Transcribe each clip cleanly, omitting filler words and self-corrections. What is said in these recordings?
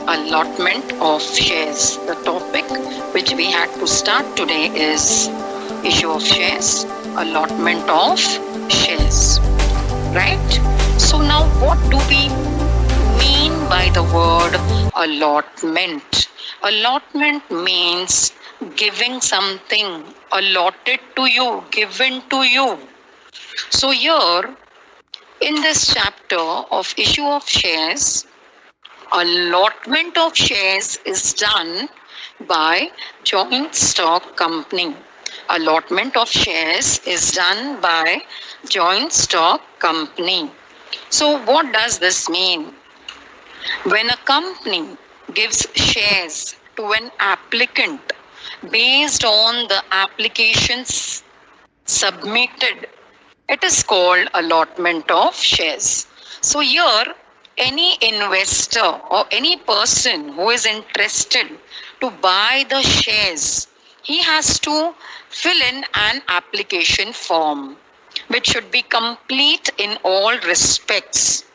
allotment of shares. The topic which we had to start today is issue of shares, allotment of shares. Right? So now what do we mean by the word allotment? Allotment means giving something allotted to you, given to you. So here in this chapter of issue of shares, allotment of shares is done by joint stock company. Allotment of shares is done by joint stock company. So what does this mean? When a company gives shares to an applicant based on the applications submitted, it is called allotment of shares. So here, any investor or any person who is interested to buy the shares, he has to fill in an application form which should be complete in all respects.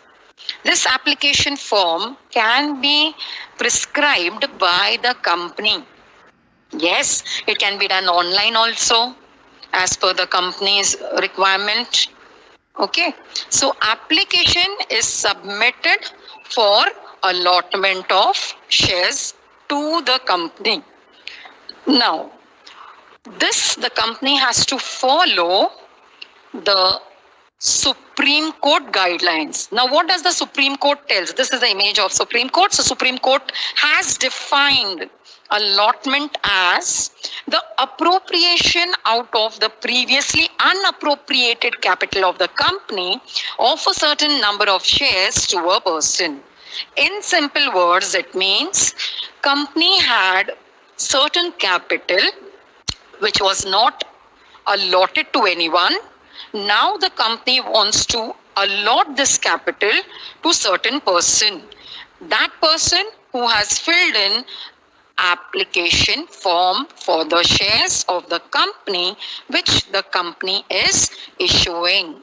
This application form can be prescribed by the company. Yes, it can be done online also as per the company's requirement. Okay, so application is submitted for allotment of shares to the company. Now, the company has to follow the Supreme Court guidelines. Now, what does the Supreme Court tells? This is the image of Supreme Court. So, Supreme Court has defined allotment as the appropriation out of the previously unappropriated capital of the company of a certain number of shares to a person. In simple words, it means company had certain capital which was not allotted to anyone. Now the company wants to allot this capital to certain person. That person who has filled in application form for the shares of the company which the company is issuing.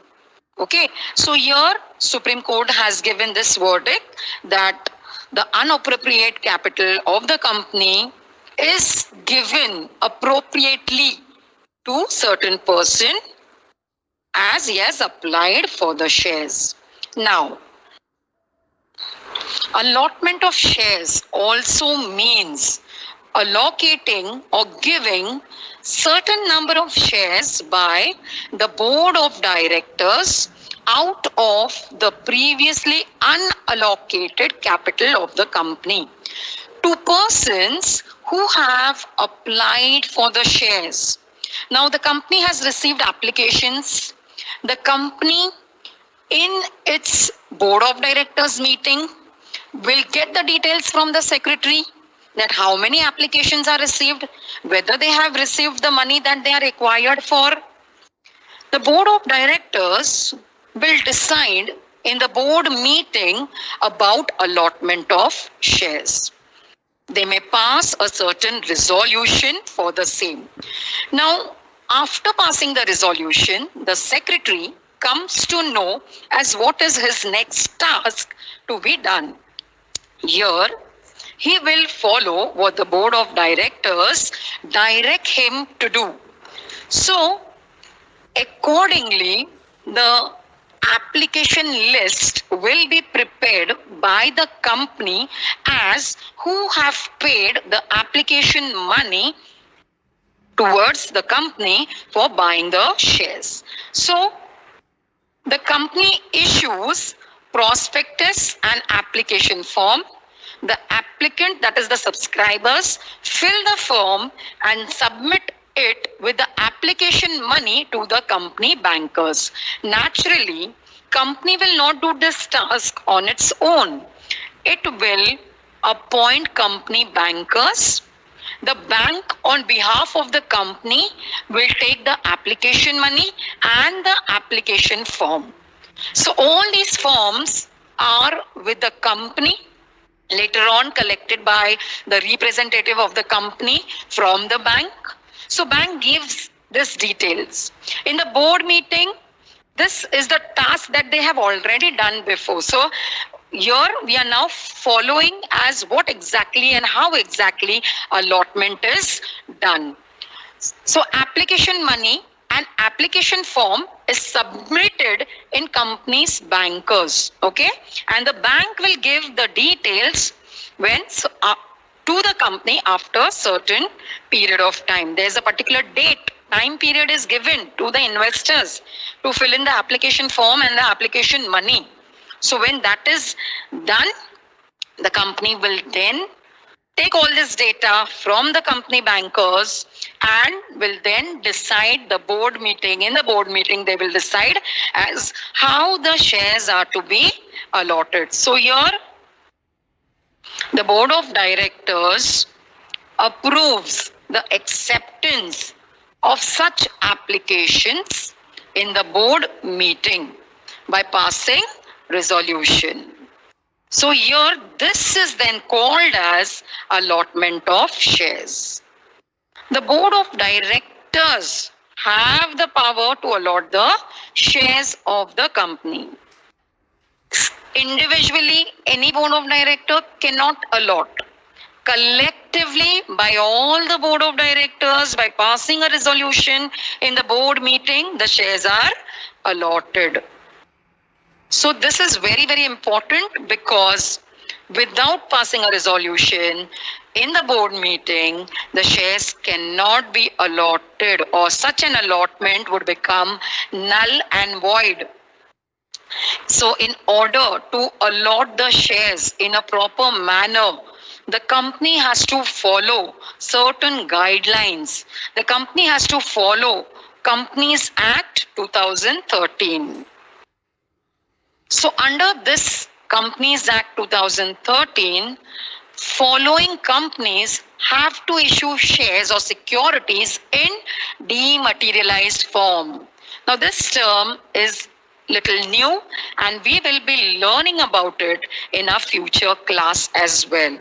Okay, so here Supreme Court has given this verdict that the unappropriate capital of the company is given appropriately to certain person as he has applied for the shares. Now, allotment of shares also means allocating or giving certain number of shares by the board of directors out of the previously unallocated capital of the company to persons who have applied for the shares. Now the company has received applications. The company in its board of directors meeting will get the details from the secretary that how many applications are received, whether they have received the money that they are required for. The board of directors will decide in the board meeting about allotment of shares. They may pass a certain resolution for the same. Now, after passing the resolution, the secretary comes to know as what is his next task to be done. Here, he will follow what the board of directors direct him to do. So, accordingly, the application list will be prepared by the company as who have paid the application money towards the company for buying the shares. So, the company issues prospectus and application form. The applicant, that is the subscribers, fill the form and submit it with the application money to the company bankers. Naturally, company will not do this task on its own. It will appoint company bankers. The bank on behalf of the company will take the application money and the application form. So all these forms are with the company, later on collected by the representative of the company from the bank. So bank gives these details. In the board meeting, this is the task that they have already done before. So here we are now following as what exactly and how exactly allotment is done. So application money and application form is submitted in company's bankers, okay? And the bank will give the details when to the company after certain period of time. There's a particular date, time period is given to the investors to fill in the application form and the application money. So when that is done, the company will then take all this data from the company bankers and will then decide the board meeting. In the board meeting, they will decide as how the shares are to be allotted. So here, the board of directors approves the acceptance of such applications in the board meeting by passing resolution. So here, this is then called as allotment of shares. The board of directors have the power to allot the shares of the company. Individually, any board of director cannot allot. Collectively, by all the board of directors, by passing a resolution in the board meeting, the shares are allotted. So this is very, very important because without passing a resolution in the board meeting, the shares cannot be allotted, or such an allotment would become null and void. So in order to allot the shares in a proper manner, the company has to follow certain guidelines. The company has to follow Companies Act 2013. So under this Companies Act 2013, following companies have to issue shares or securities in dematerialized form. Now this term is little new and we will be learning about it in a future class as well.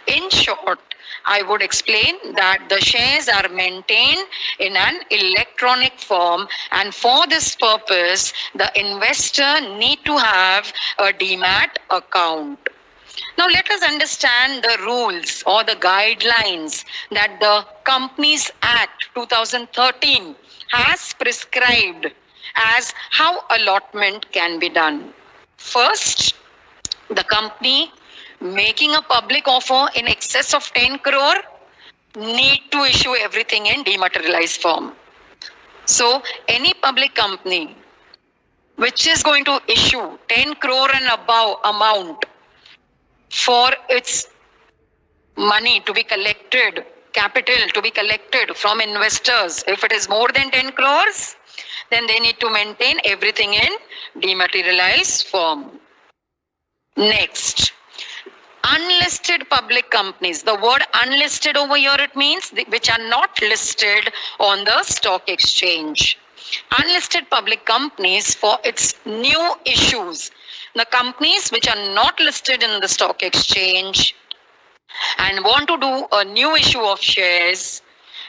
In short, I would explain that the shares are maintained in an electronic form, and for this purpose, the investor need to have a demat account. Now let us understand the rules or the guidelines that the Companies Act 2013 has prescribed as how allotment can be done. First, the company making a public offer in excess of 10 crore need to issue everything in dematerialized form. So any public company which is going to issue 10 crore and above amount for its money to be collected, capital to be collected from investors, if it is more than 10 crores, then they need to maintain everything in dematerialized form. Next, unlisted public companies. The word unlisted over here, it means which are not listed on the stock exchange. Unlisted public companies for its new issues. The companies which are not listed in the stock exchange and want to do a new issue of shares,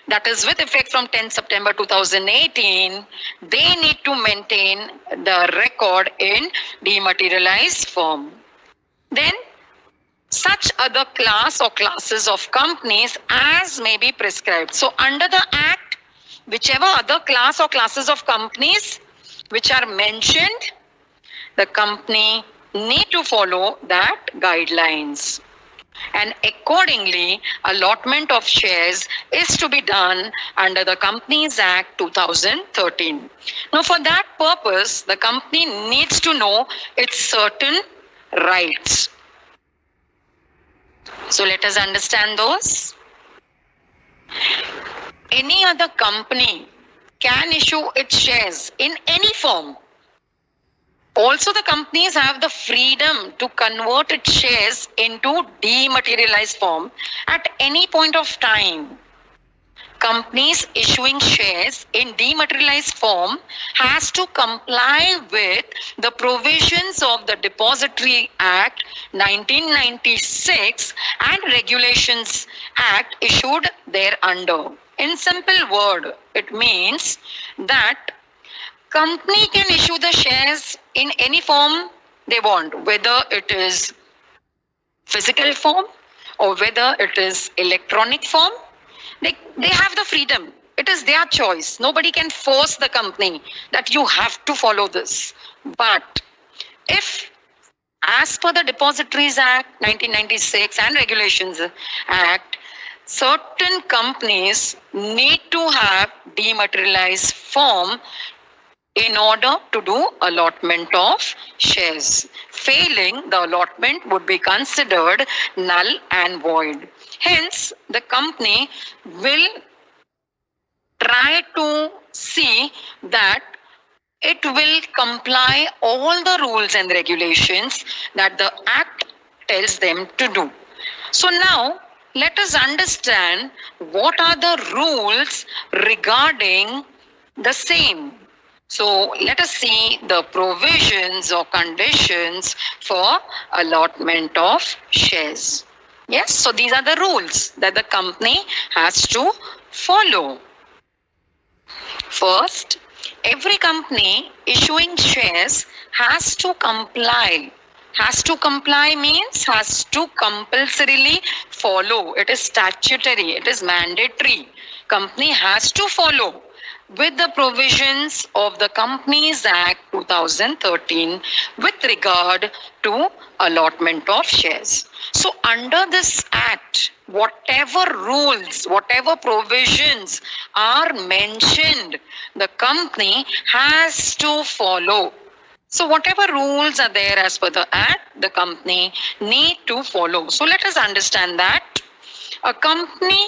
that is with effect from 10 September 2018, they need to maintain the record in dematerialized form. Then such other class or classes of companies as may be prescribed. So under the Act, whichever other class or classes of companies which are mentioned, the company need to follow that guidelines. And accordingly, allotment of shares is to be done under the Companies Act 2013. Now, for that purpose, the company needs to know its certain rights. So let us understand those. Any other company can issue its shares in any form. Also, the companies have the freedom to convert its shares into dematerialized form at any point of time. Companies issuing shares in dematerialized form has to comply with the provisions of the Depository Act 1996 and Regulations Act issued thereunder. In simple word, it means that company can issue the shares in any form they want, whether it is physical form or whether it is electronic form. They have the freedom. It is their choice. Nobody can force the company that you have to follow this. But if, as per the Depositories Act 1996 and Regulations Act, certain companies need to have dematerialized form in order to do allotment of shares. Failing, the allotment would be considered null and void. Hence, the company will try to see that it will comply all the rules and regulations that the Act tells them to do. So now, let us understand what are the rules regarding the same. So let us see the provisions or conditions for allotment of shares. Yes, so these are the rules that the company has to follow. First, every company issuing shares has to comply. Has to comply means has to compulsorily follow. It is statutory, it is mandatory. Company has to follow with the provisions of the Companies Act 2013 with regard to allotment of shares. So under this act, whatever rules, whatever provisions are mentioned, the company has to follow. So whatever rules are there as per the act, the company need to follow. So let us understand that a company,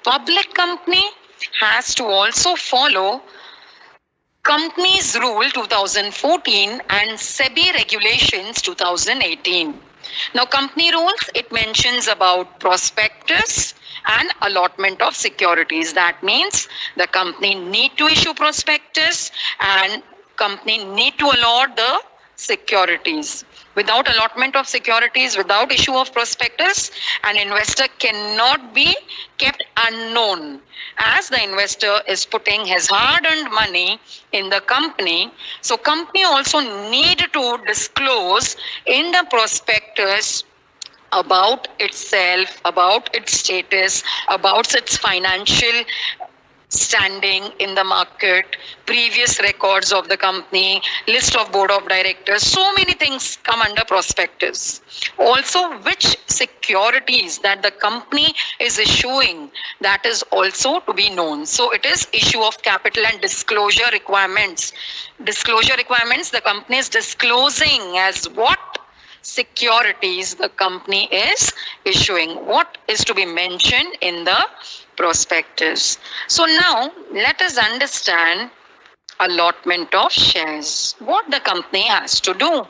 public company, has to also follow Companies Rule 2014 and SEBI Regulations 2018. Now, company rules, it mentions about prospectus and allotment of securities. That means the company need to issue prospectus and company need to allot the securities. Without allotment of securities, without issue of prospectus, an investor cannot be kept unknown, as the investor is putting his hard-earned money in the company. So company also need to disclose in the prospectus about itself, about its status, about its financial standing in the market, previous records of the company, list of board of directors, so many things come under prospectus. Also, which securities that the company is issuing, that is also to be known. So it is issue of capital and disclosure requirements. Disclosure requirements, the company is disclosing as what securities the company is issuing, what is to be mentioned in the prospectus. So now let us understand allotment of shares. What the company has to do.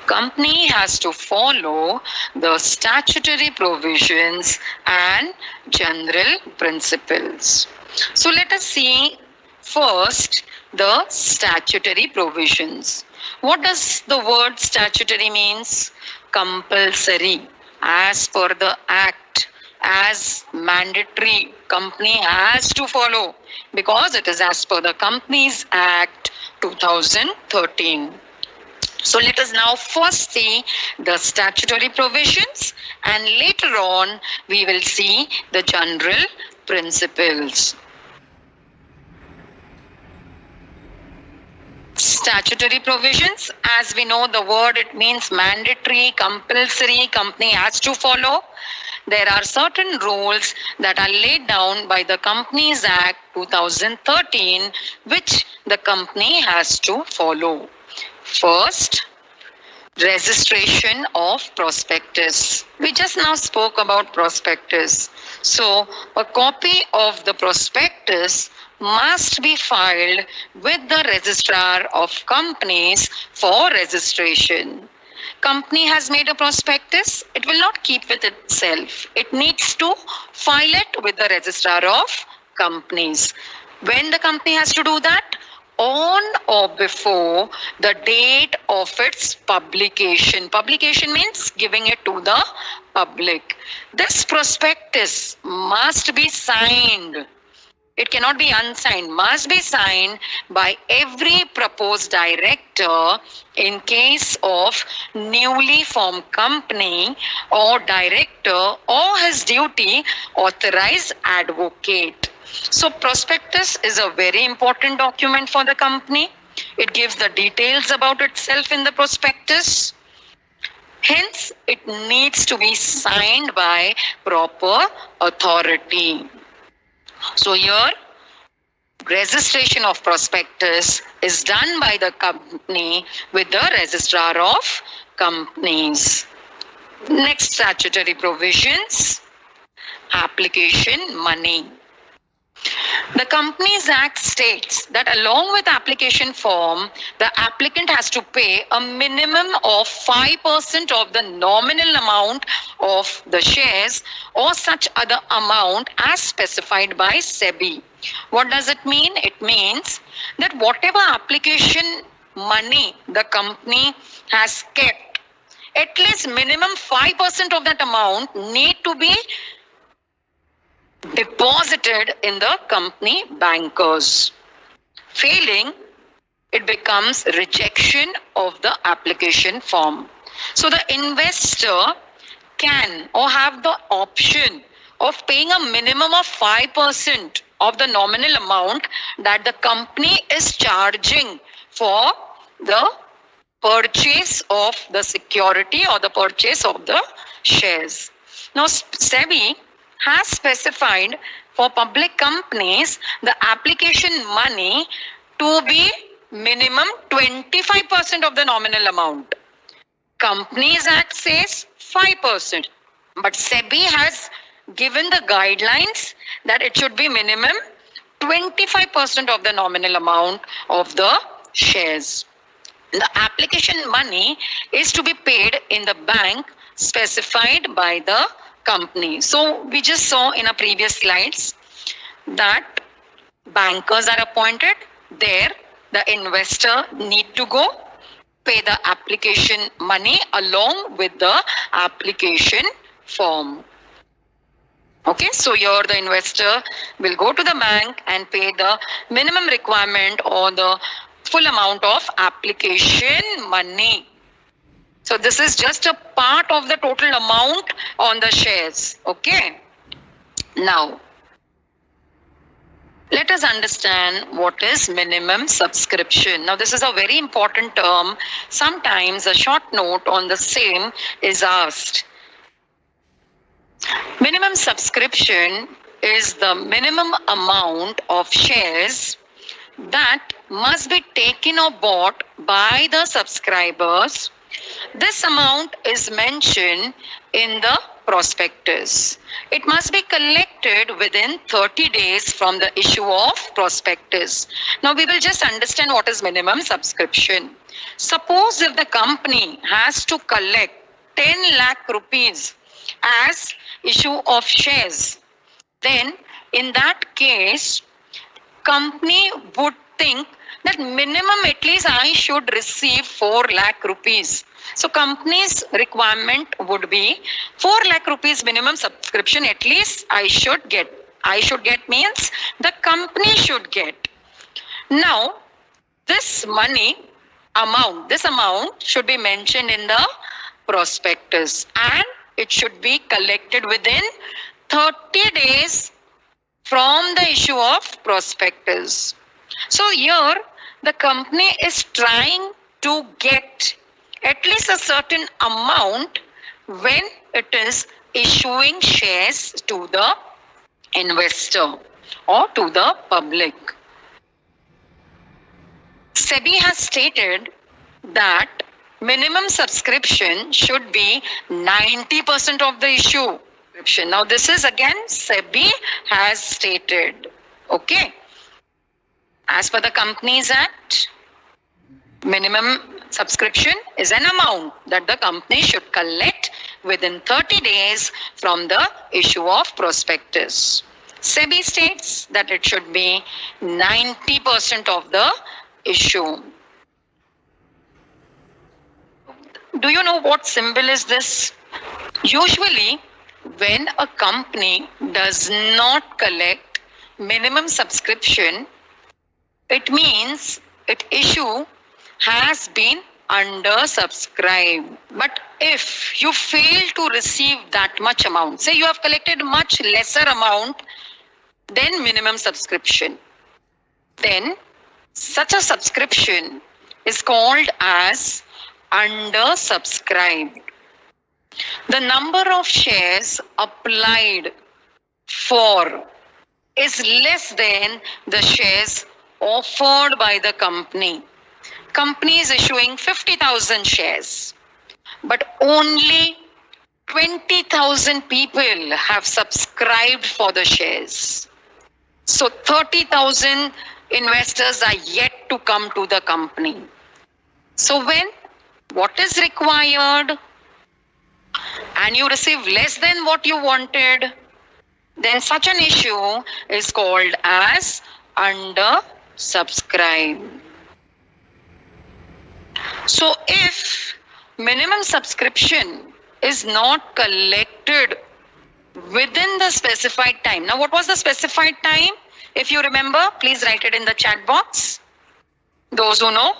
Company has to follow the statutory provisions and general principles. So let us see first the statutory provisions. What does the word statutory means? Compulsory, as per the act, as mandatory, company has to follow because it is as per the Companies Act 2013. So let us now first see the statutory provisions and later on we will see the general principles. Statutory provisions, as we know the word, it means mandatory, compulsory, company has to follow. There are certain rules that are laid down by the Companies Act 2013 which the company has to follow. First, registration of prospectus. We just now spoke about prospectus. So a copy of the prospectus must be filed with the registrar of companies for registration. Company has made a prospectus, it will not keep with itself. It needs to file it with the registrar of companies. When the company has to do that? On or before the date of its publication. Publication means giving it to the public. This prospectus must be signed. It cannot be unsigned, must be signed by every proposed director in case of newly formed company or director or his duty authorized advocate. So prospectus is a very important document for the company. It gives the details about itself in the prospectus. Hence, it needs to be signed by proper authority. So here, registration of prospectus is done by the company with the registrar of companies. Next, statutory provisions, application money. The Companies Act states that along with application form, the applicant has to pay a minimum of 5% of the nominal amount of the shares or such other amount as specified by SEBI. What does it mean? It means that whatever application money the company has kept, at least minimum 5% of that amount need to be deposited in the company bankers. Failing, it becomes rejection of the application form. So the investor can or have the option of paying a minimum of 5% of the nominal amount that the company is charging for the purchase of the security or the purchase of the shares. Now, SEBI has specified for public companies the application money to be minimum 25% of the nominal amount. Companies Act says 5%, but SEBI has given the guidelines that it should be minimum 25% of the nominal amount of the shares. The application money is to be paid in the bank specified by the company. So we just saw in our previous slides that bankers are appointed. There, the investor need to go pay the application money along with the application form. Okay, so here the investor will go to the bank and pay the minimum requirement or the full amount of application money. So this is just a part of the total amount on the shares. Okay. Now, let us understand what is minimum subscription. Now, this is a very important term. Sometimes a short note on the same is asked. Minimum subscription is the minimum amount of shares that must be taken or bought by the subscribers. This amount is mentioned in the prospectus. It must be collected within 30 days from the issue of prospectus. Now we will just understand what is minimum subscription. Suppose if the company has to collect 10 lakh rupees as issue of shares, then in that case, company would think that minimum at least I should receive 4 lakh rupees. So company's requirement would be 4 lakh rupees minimum subscription at least I should get. I should get means the company should get. Now, this amount should be mentioned in the prospectus and it should be collected within 30 days from the issue of prospectus. So here the company is trying to get at least a certain amount when it is issuing shares to the investor or to the public. SEBI has stated that minimum subscription should be 90% of the issue. Now this is again SEBI has stated. Okay. As per the Companies Act, minimum subscription is an amount that the company should collect within 30 days from the issue of prospectus. SEBI states that it should be 90% of the issue. Do you know what symbol is this? Usually, when a company does not collect minimum subscription, it means its issue has been undersubscribed. But if you fail to receive that much amount, say you have collected much lesser amount than minimum subscription, then such a subscription is called as undersubscribed. The number of shares applied for is less than the shares offered by the company. Company is issuing 50,000 shares, but only 20,000 people have subscribed for the shares. So 30,000 investors are yet to come to the company. So what is required and you receive less than what you wanted, then such an issue is called as undersubscribed. So if minimum subscription is not collected within the specified time. Now, what was the specified time? If you remember, please write it in the chat box. Those who know.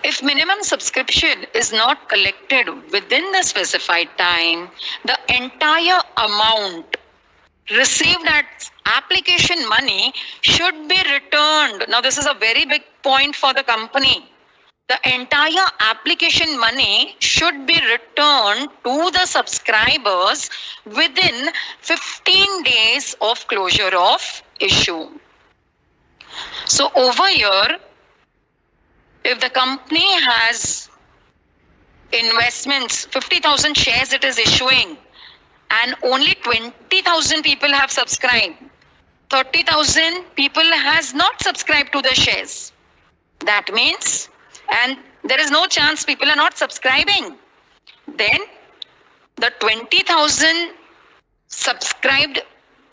If minimum subscription is not collected within the specified time, the entire amount received as application money should be returned. Now, this is a very big point for the company. The entire application money should be returned to the subscribers within 15 days of closure of issue. So over here, if the company has investments, 50,000 shares it is issuing, and only 20,000 people have subscribed, 30,000 people has not subscribed to the shares. That means, and there is no chance people are not subscribing, then the 20,000 subscribed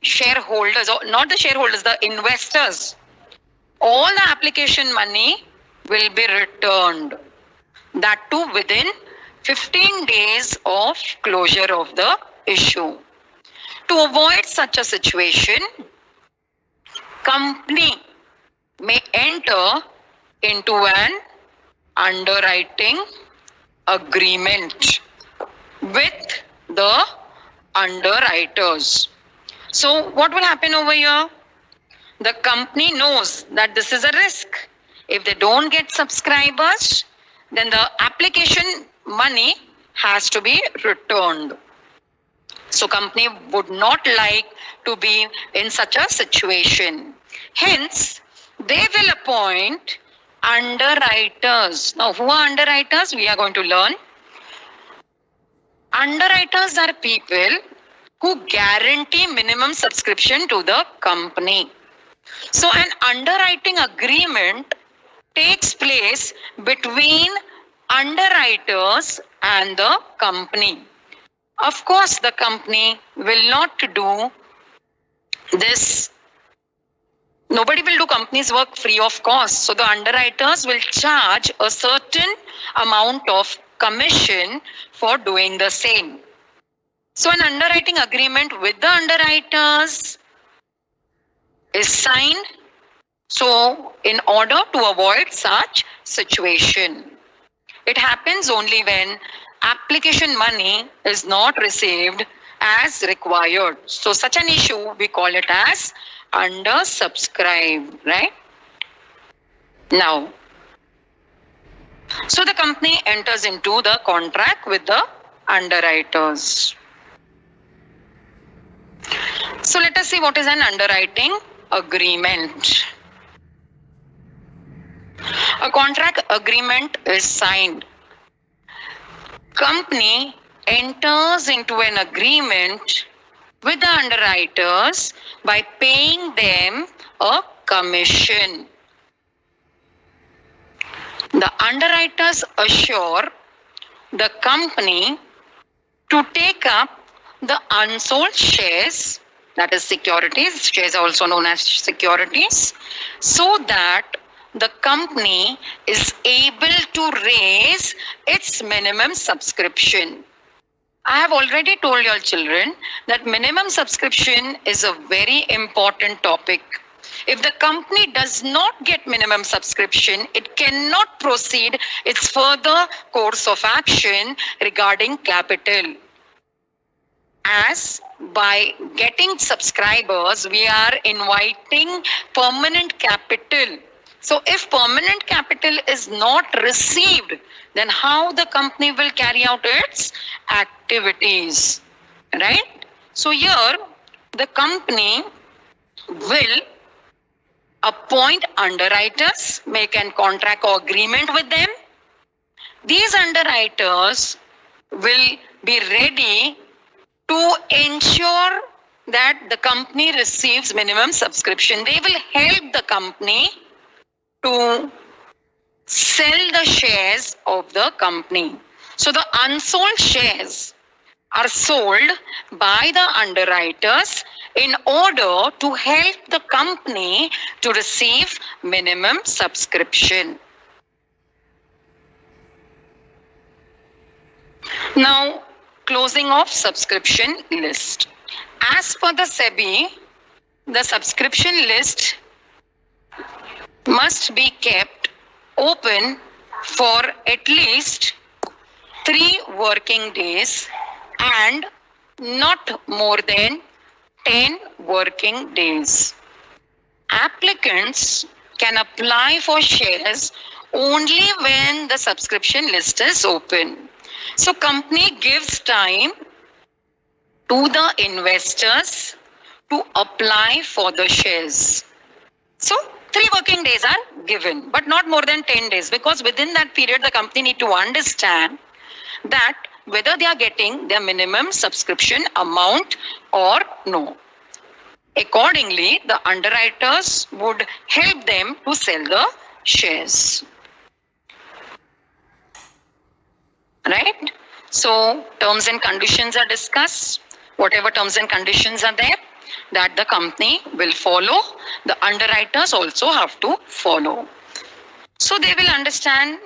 shareholders, or not the shareholders, the investors, all the application money will be returned. That too within 15 days of closure of the issue. To avoid such a situation, company may enter into an underwriting agreement with the underwriters. So what will happen over here? The company knows that this is a risk. If they don't get subscribers, then the application money has to be returned. So company would not like to be in such a situation. Hence, they will appoint underwriters. Now, who are underwriters? We are going to learn. Underwriters are people who guarantee minimum subscription to the company. So an underwriting agreement takes place between underwriters and the company. Of course, the company will not do this. Nobody will do company's work free of cost. So the underwriters will charge a certain amount of commission for doing the same. So an underwriting agreement with the underwriters is signed. So in order to avoid such situation, it happens only when application money is not received as required. So such an issue, we call it as undersubscribed, right? Now, so the company enters into the contract with the underwriters. So let us see what is an underwriting agreement. A contract agreement is signed. Company enters into an agreement with the underwriters by paying them a commission. The underwriters assure the company to take up the unsold shares, that is securities, shares are also known as securities, so that the company is able to raise its minimum subscription. I have already told your children that minimum subscription is a very important topic. If the company does not get minimum subscription, it cannot proceed its further course of action regarding capital. As by getting subscribers, we are inviting permanent capital. So if permanent capital is not received, then how the company will carry out its activities, right? So here the company will appoint underwriters, make a contract or agreement with them. These underwriters will be ready to ensure that the company receives minimum subscription. They will help the company to sell the shares of the company. So the unsold shares are sold by the underwriters in order to help the company to receive minimum subscription. Now, closing of subscription list. As per the SEBI, the subscription list must be kept open for at least 3 working days and not more than 10 working days. Applicants can apply for shares only when the subscription list is open. So company gives time to the investors to apply for the shares. So 3 working days are given, but not more than 10 days, because within that period the company need to understand that whether they are getting their minimum subscription amount or no. Accordingly, the underwriters would help them to sell the shares. Right? So terms and conditions are discussed. Whatever terms and conditions are there, that the company will follow, the underwriters also have to follow. So they will understand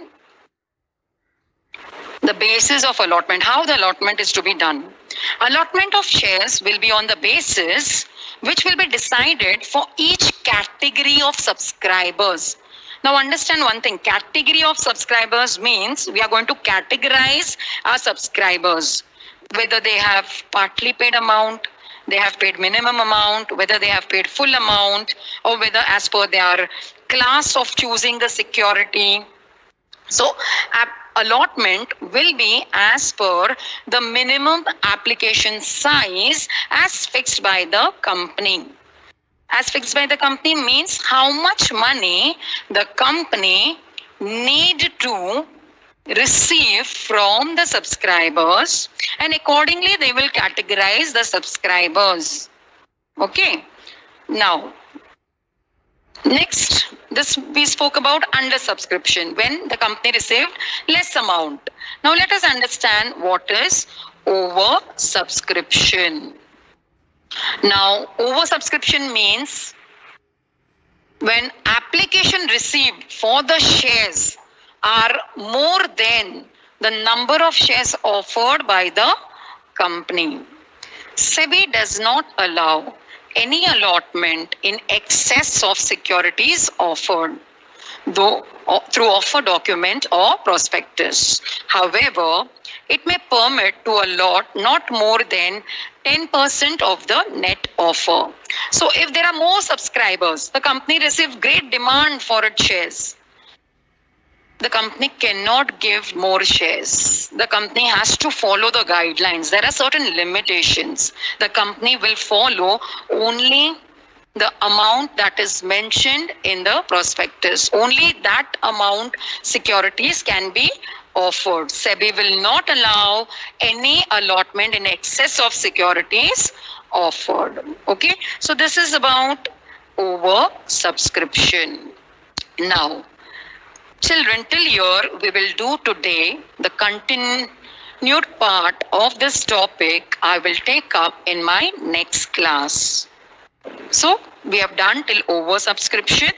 the basis of allotment, how the allotment is to be done. Allotment of shares will be on the basis which will be decided for each category of subscribers. Now understand one thing, category of subscribers means we are going to categorize our subscribers, whether they have partly paid amount, they have paid minimum amount, whether they have paid full amount, or whether as per their class of choosing the security. So allotment will be as per the minimum application size as fixed by the company. As fixed by the company means how much money the company need to receive from the subscribers, and accordingly they will categorize the subscribers. Okay. Now, next, this we spoke about under subscription, when the company received less amount. Now let us understand what is over subscription. Now, oversubscription means when application received for the shares are more than the number of shares offered by the company. SEBI does not allow any allotment in excess of securities offered, though through offer document or prospectus. However, it may permit to allot not more than 10% of the net offer. So if there are more subscribers, the company receives great demand for its shares, the company cannot give more shares. The company has to follow the guidelines. There are certain limitations. The company will follow only the amount that is mentioned in the prospectus. Only that amount securities can be offered. SEBI will not allow any allotment in excess of securities offered. Okay, so this is about over subscription. Now, children, till here we will do today the continued part of this topic I will take up in my next class. So we have done till over subscription.